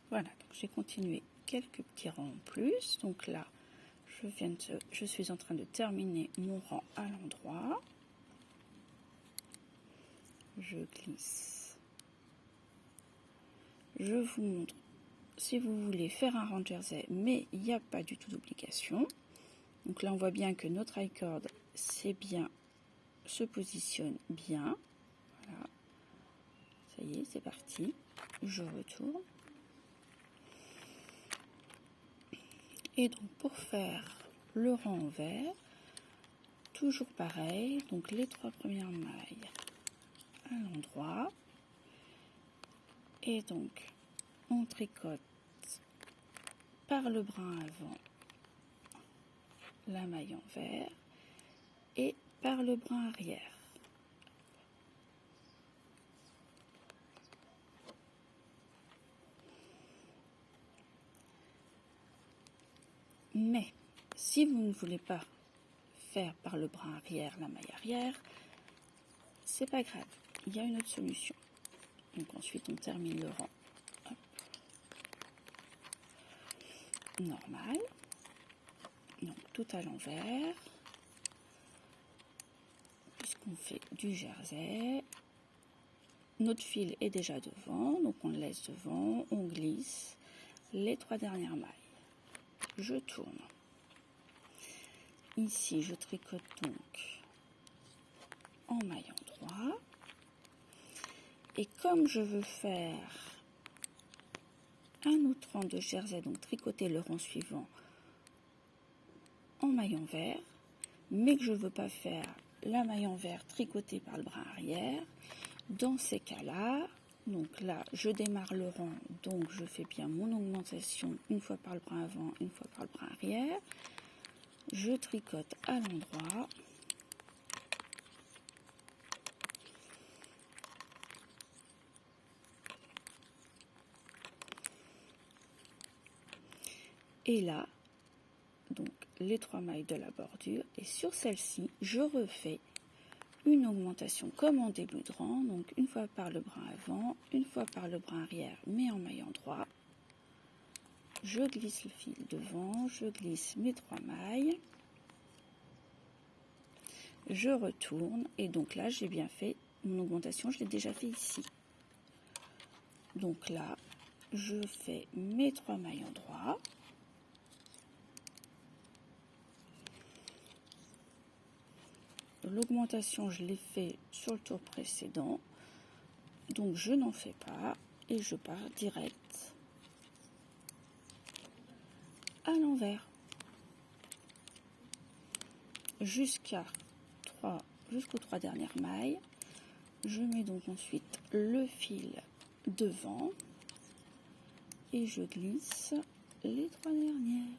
Voilà, donc j'ai continué quelques petits rangs en plus. Donc là, je suis en train de terminer mon rang à l'endroit. Je glisse. Je vous montre si vous voulez faire un rang de jersey, mais il n'y a pas du tout d'obligation. Donc là, on voit bien que notre high cord, c'est bien, se positionne bien. Voilà. Ça y est, c'est parti. Je retourne. Et donc, pour faire le rang envers, toujours pareil. Donc, les 3 premières mailles à l'endroit. Et donc, on tricote par le brin avant la maille envers et par le brin arrière. Mais si vous ne voulez pas faire par le brin arrière la maille arrière, c'est pas grave, il y a une autre solution. Donc ensuite on termine le rang. Hop. Normal. Donc tout à l'envers. Puisqu'on fait du jersey. Notre fil est déjà devant, donc on le laisse devant, on glisse les 3 dernières mailles. Je tourne. Ici, je tricote donc en maille endroit. Et comme je veux faire un autre rang de jersey, donc tricoter le rang suivant en maille envers, mais que je ne veux pas faire la maille envers tricotée par le brin arrière, dans ces cas-là, donc là, je démarre le rang, donc je fais bien mon augmentation une fois par le brin avant, une fois par le brin arrière. Je tricote à l'endroit. Et là, donc les 3 mailles de la bordure, et sur celle-ci, je refais une augmentation comme en début de rang, donc une fois par le brin avant, une fois par le brin arrière, mais en maille endroit. Je glisse le fil devant, je glisse mes 3 mailles, je retourne, et donc là j'ai bien fait mon augmentation, je l'ai déjà fait ici. Donc là, je fais mes 3 mailles endroit. L'augmentation, je l'ai fait sur le tour précédent, donc je n'en fais pas et je pars direct à l'envers jusqu'aux 3 dernières mailles. Je mets donc ensuite le fil devant et je glisse les 3 dernières.